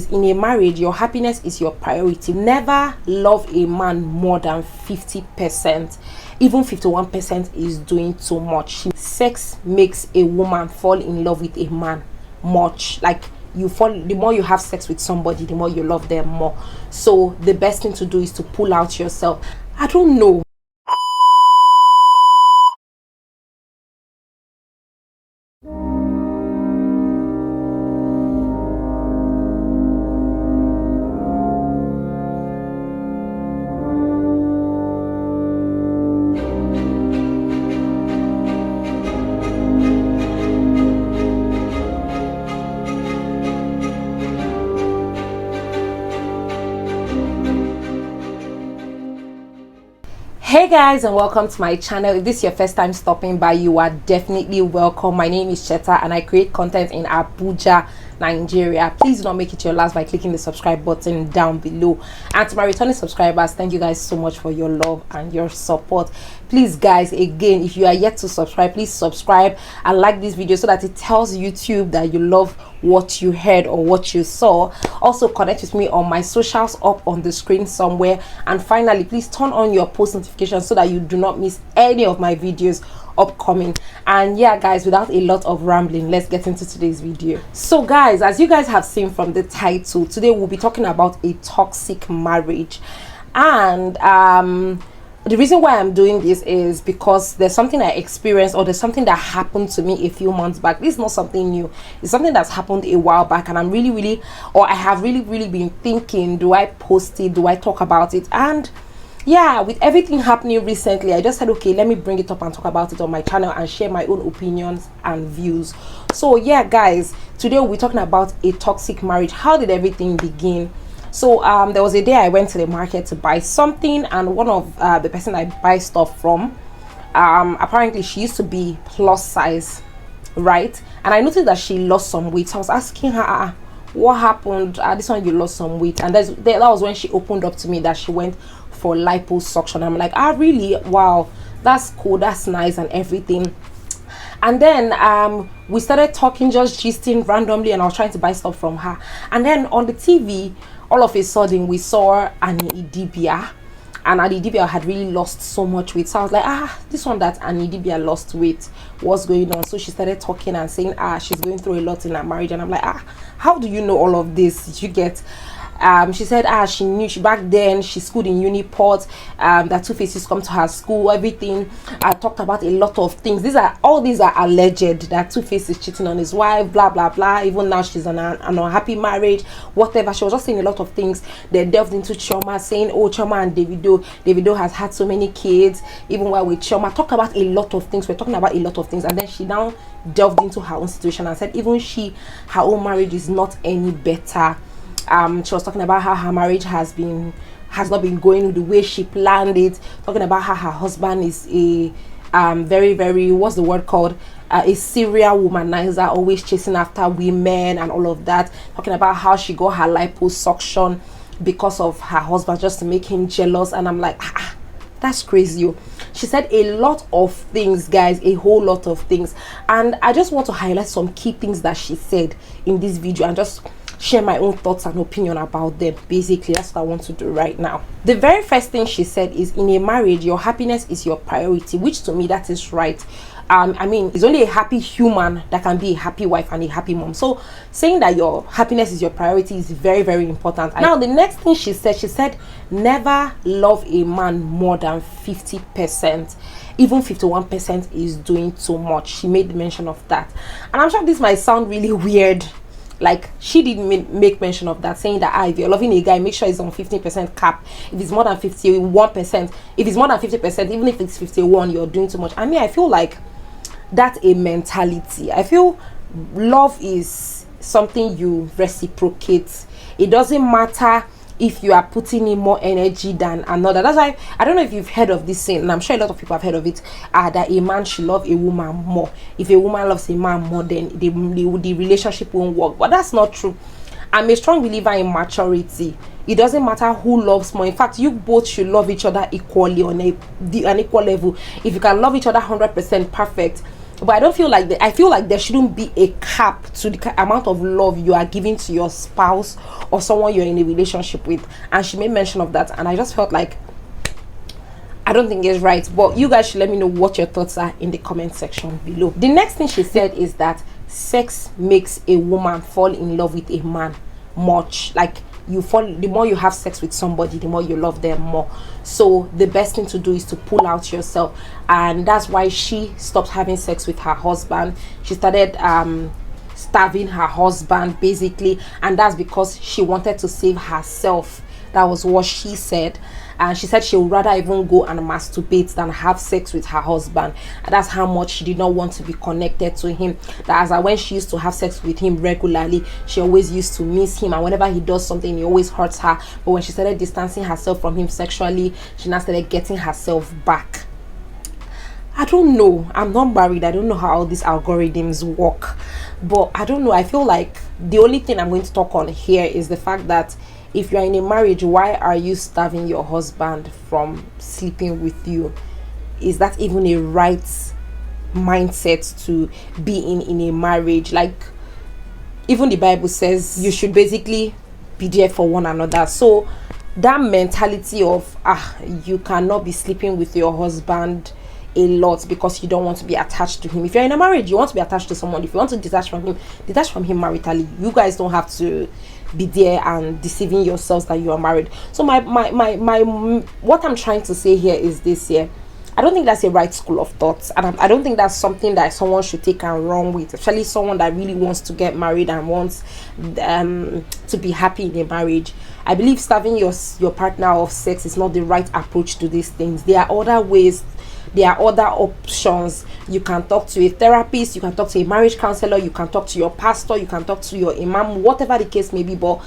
In a marriage, your happiness is your priority. Never love a man more than 50%. Even 51% is doing too much. Sex makes a woman fall in love with a man much. Like, you fall, the more you have sex with somebody, the more you love them more. So the best thing to do is to pull out yourself. I don't know. Hey guys, and welcome to my channel. If this is your first time stopping by, you are definitely welcome. My name is Cheta and I create content in Abuja, Nigeria. Please do not make it your last by clicking the subscribe button down below. And to my returning subscribers, thank you guys so much for your love and your support. Please guys, again, if you are yet to subscribe, please subscribe and like this video so that it tells YouTube that you love what you heard or what you saw. Also connect with me on my socials up on the screen somewhere. And finally, please turn on your post notifications so that you do not miss any of my videos upcoming. And yeah guys, without a lot of rambling, let's get into today's video. So guys, as you guys have seen from the title, today we'll be talking about a toxic marriage. And the reason why I'm doing this is because there's something I experienced, or there's something that happened to me a few months back. This is not something new. It's something that's happened a while back, and I have really been thinking, do I post it, do I talk about it? And yeah, with everything happening recently, I just said, okay, let me bring it up and talk about it on my channel and share my own opinions and views. So yeah guys, today we'll be talking about a toxic marriage. How did everything begin? So there was a day I went to the market to buy something, and one of the person I buy stuff from, apparently she used to be plus size, right? And I noticed that she lost some weight. So I was asking her, what happened? This one, you lost some weight. And that was when she opened up to me that she went for liposuction. I'm like, really? Wow, that's cool, that's nice and everything. And then we started talking, just gisting randomly, and I was trying to buy stuff from her. And then on the TV, all of a sudden we saw Annie Idibia, and Annie Idibia had really lost so much weight. So I was like, this one that Annie Idibia lost weight, what's going on? So she started talking and saying, she's going through a lot in her marriage. And I'm like, how do you know all of this? Did you get? She said she knew, back then she schooled in Uniport, that Two Faces come to her school, everything. I talked about a lot of things. All these are alleged, that Two Faces cheating on his wife, blah blah blah. Even now she's an unhappy marriage, whatever. She was just saying a lot of things. They delved into Chioma, saying, oh, Chioma and Davido has had so many kids, even while with Chioma. Talk about a lot of things. We're talking about a lot of things. And then she now delved into her own situation and said even her own marriage is not any better. She was talking about how her marriage has not been going the way she planned it, talking about how her husband is a very, what's the word called, a serial womanizer, always chasing after women and all of that, talking about how she got her liposuction because of her husband, just to make him jealous. And I'm like, that's crazy. She said a lot of things, guys, a whole lot of things. And I just want to highlight some key things that she said in this video and just share my own thoughts and opinion about them. Basically, that's what I want to do right now. The very first thing she said is, in a marriage, your happiness is your priority, which to me, that is right. I mean, it's only a happy human that can be a happy wife and a happy mom. So saying that your happiness is your priority is very important. Now, the next thing she said, never love a man more than 50%. Even 51% is doing too much. She made mention of that. And I'm sure this might sound really weird. Like, she didn't make mention of that, saying that if you're loving a guy, make sure it's on 15% cap. If it's more than 51%, if it's more than 50%, even if it's 51, you're doing too much. I mean, I feel like that's a mentality. I feel love is something you reciprocate. It doesn't matter if you are putting in more energy than another. That's why I don't know if you've heard of this saying, and I'm sure a lot of people have heard of it, that a man should love a woman more. If a woman loves a man more, then the relationship won't work. But that's not true. I'm a strong believer in maturity. It doesn't matter who loves more. In fact, you both should love each other equally on an equal level. If you can love each other 100% perfect, But I don't feel like I feel like there shouldn't be a cap to the amount of love you are giving to your spouse or someone you're in a relationship with. And she made mention of that, and I just felt like I don't think it's right. But you guys should let me know what your thoughts are in the comment section below. The next thing she said is that sex makes a woman fall in love with a man much. Like, you fall, the more you have sex with somebody, the more you love them more. So the best thing to do is to pull out yourself, and that's why she stopped having sex with her husband. She started starving her husband basically, and that's because she wanted to save herself. That was what she said. And she said she would rather even go and masturbate than have sex with her husband. And that's how much she did not want to be connected to him. That as when she used to have sex with him regularly, she always used to miss him, and whenever he does something, it always hurts her. But when she started distancing herself from him sexually, she now started getting herself back. I don't know, I'm not married, I don't know how all these algorithms work, but I don't know. I feel like the only thing I'm going to talk on here is the fact that if you're in a marriage, why are you starving your husband from sleeping with you? Is that even a right mindset to be in a marriage? Like, even the Bible says you should basically be there for one another. So that mentality of you cannot be sleeping with your husband a lot because you don't want to be attached to him. If you're in a marriage, you want to be attached to someone. If you want to detach from him maritally. You guys don't have to be there and deceiving yourselves that you are married. So my what I'm trying to say here is this here. I don't think that's a right school of thoughts, and I don't think that's something that someone should take and run with, especially someone that really wants to get married and wants to be happy in a marriage. I believe starving your partner of sex is not the right approach to these things. There are other ways, there are other options. You can talk to a therapist, you can talk to a marriage counselor, you can talk to your pastor, you can talk to your imam, whatever the case may be. But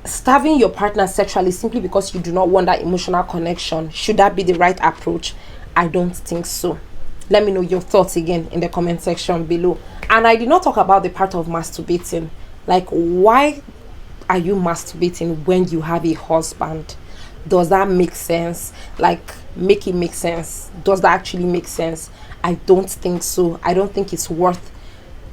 starving your partner sexually simply because you do not want that emotional connection, should that be the right approach? I don't think so. Let me know your thoughts again in the comment section below. And I did not talk about the part of masturbating. Like, why are you masturbating when you have a husband? Does that make sense? Like, make it make sense. Does that actually make sense? I don't think so. I don't think it's worth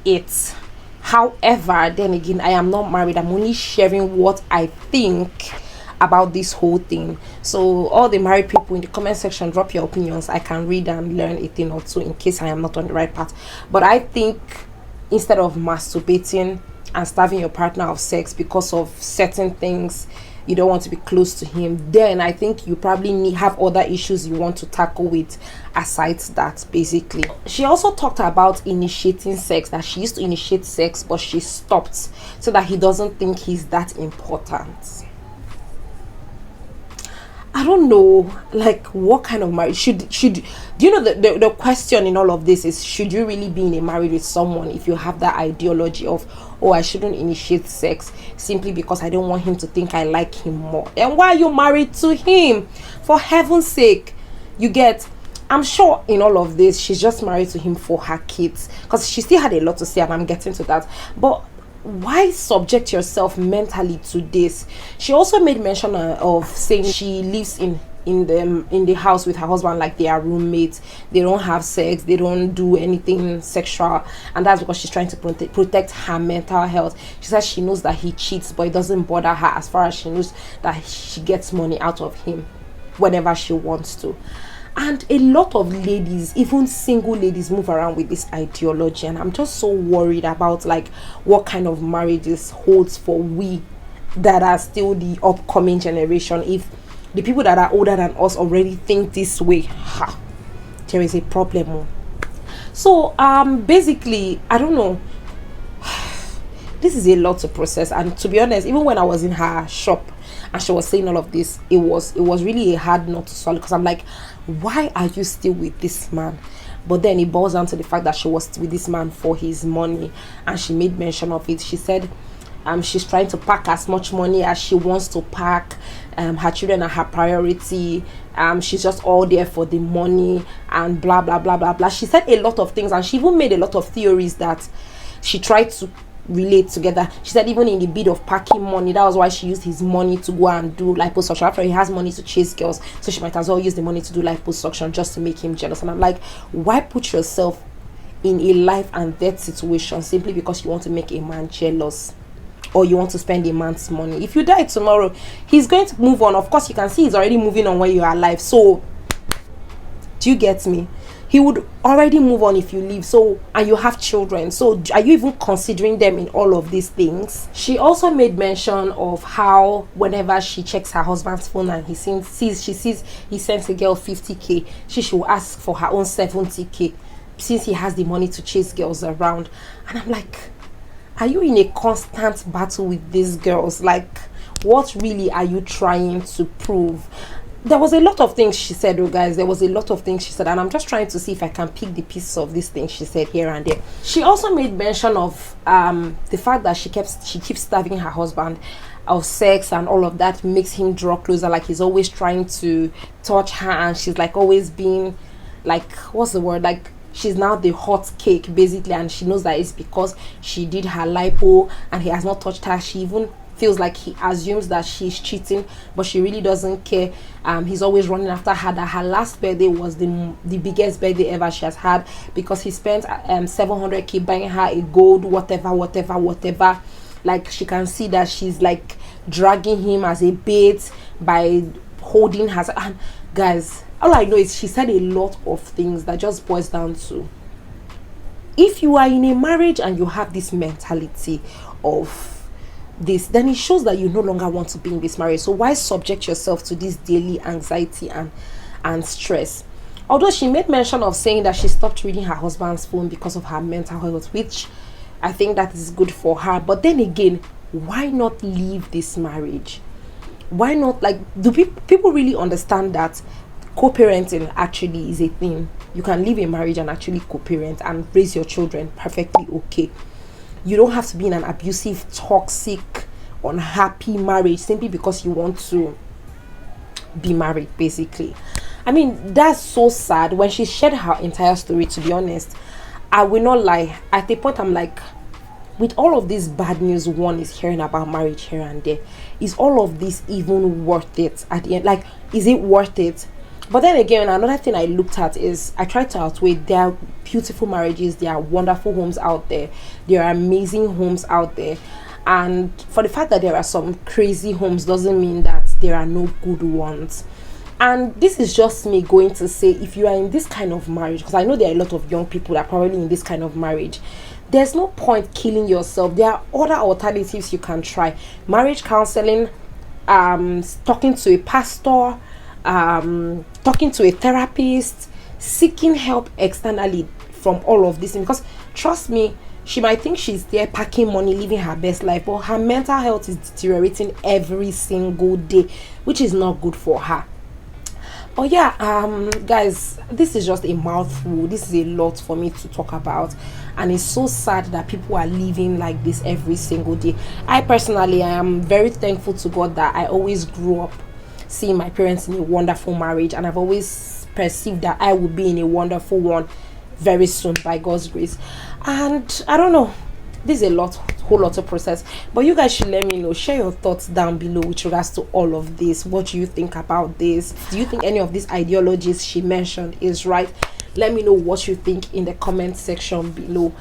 it. However, then again, I am not married. I'm only sharing what I think about this whole thing. So all the married people in the comment section, drop your opinions. I can read and learn a thing or two in case I am not on the right path. But I think instead of masturbating and starving your partner of sex because of certain things, you don't want to be close to him, then I think you probably have other issues you want to tackle with aside that, basically. She also talked about initiating sex, that she used to initiate sex but she stopped so that he doesn't think he's that important. I don't know, like, what kind of marriage should do you know, the question in all of this is, should you really be in a marriage with someone if you have that ideology of, oh, I shouldn't initiate sex simply because I don't want him to think I like him more? And why are you married to him? For heaven's sake. You get, I'm sure in all of this she's just married to him for her kids, because she still had a lot to say and I'm getting to that. But why subject yourself mentally to this? She also made mention of saying she lives in the house with her husband like they are roommates. They don't have sex, they don't do anything sexual, and that's because she's trying to protect her mental health. She says she knows that he cheats, but it doesn't bother her as far as she knows that she gets money out of him whenever she wants to. And a lot of ladies, even single ladies, move around with this ideology, and I'm just so worried about like what kind of marriages holds for we that are still the upcoming generation. If the people that are older than us already think this way, there is a problem. So basically, I don't know, this is a lot to process. And to be honest, even when I was in her shop and she was saying all of this, it was really a hard nut to swallow, because I'm like, why are you still with this man? But then it boils down to the fact that she was with this man for his money, and she made mention of it. She said she's trying to pack as much money as she wants to pack. Her children are her priority. She's just all there for the money and blah blah blah blah blah. She said a lot of things, and she even made a lot of theories that she tried to relate together. She said even in the bid of packing money, that was why she used his money to go and do liposuction. After he has money to chase girls, so she might as well use the money to do liposuction just to make him jealous. And I'm like, why put yourself in a life and death situation simply because you want to make a man jealous, or you want to spend a man's money. If you die tomorrow, he's going to move on. Of course, you can see he's already moving on when you are alive. So do you get me? He would already move on if you leave. So, and you have children, so are you even considering them in all of these things? She also made mention of how whenever she checks her husband's phone and he sees he sends a girl 50k, she should ask for her own 70k, since he has the money to chase girls around. And I'm like, are you in a constant battle with these girls? Like, what really are you trying to prove? There was a lot of things she said, oh guys, there was a lot of things she said, and I'm just trying to see if I can pick the pieces of these things she said here and there. She also made mention of the fact that she keeps starving her husband of sex, and all of that makes him draw closer, like he's always trying to touch her, and she's like always being like, what's the word, like she's now the hot cake basically, and she knows that it's because she did her lipo and he has not touched her. She even feels like he assumes that she's cheating, but she really doesn't care. He's always running after her. That her last birthday was the biggest birthday ever she has had, because he spent 700k buying her a gold whatever. Like, she can see that she's like dragging him as a bait by holding her. And guys, all I know is she said a lot of things that just boils down to, if you are in a marriage and you have this mentality of this, then it shows that you no longer want to be in this marriage. So why subject yourself to this daily anxiety and stress? Although she made mention of saying that she stopped reading her husband's phone because of her mental health, which I think that is good for her. But then again, why not leave this marriage? Why not, like, do people really understand that co-parenting actually is a thing? You can leave a marriage and actually co-parent and raise your children perfectly okay. You don't have to be in an abusive, toxic, unhappy marriage simply because you want to be married, basically. I mean, that's so sad. When she shared her entire story, to be honest, I will not lie, at the point I'm like, with all of this bad news one is hearing about marriage here and there, is all of this even worth it at the end? Like, is it worth it? But then again, another thing I looked at is, I tried to outweigh, there are beautiful marriages, there are wonderful homes out there, there are amazing homes out there, and for the fact that there are some crazy homes doesn't mean that there are no good ones. And this is just me going to say, if you are in this kind of marriage, because I know there are a lot of young people that are probably in this kind of marriage, there's no point killing yourself. There are other alternatives you can try. Marriage counseling, talking to a pastor, talking to a therapist, seeking help externally from all of this. Because trust me, she might think she's there packing money, living her best life, but her mental health is deteriorating every single day, which is not good for her. But yeah, guys, this is just a mouthful. This is a lot for me to talk about, and it's so sad that people are living like this every single day. I personally, I am very thankful to God that I always grew up seeing my parents in a wonderful marriage, and I've always perceived that I will be in a wonderful one very soon by God's grace. And I don't know, this is a whole lot of process, but you guys should let me know, share your thoughts down below with regards to all of this. What do you think about this? Do you think any of these ideologies she mentioned is right? Let me know what you think in the comment section below.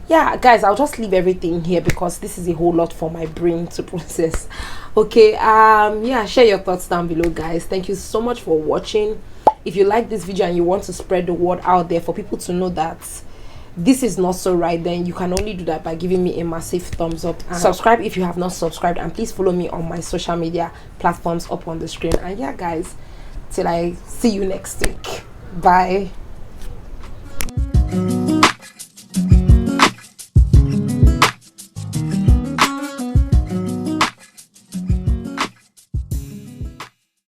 Yeah guys, I'll just leave everything here because this is a whole lot for my brain to process. Okay, yeah, share your thoughts down below, guys. Thank you so much for watching. If you like this video and you want to spread the word out there for people to know that this is not so right, then you can only do that by giving me a massive thumbs up, and subscribe if you have not subscribed, and please follow me on my social media platforms up on the screen. And yeah guys, till I see you next week, bye.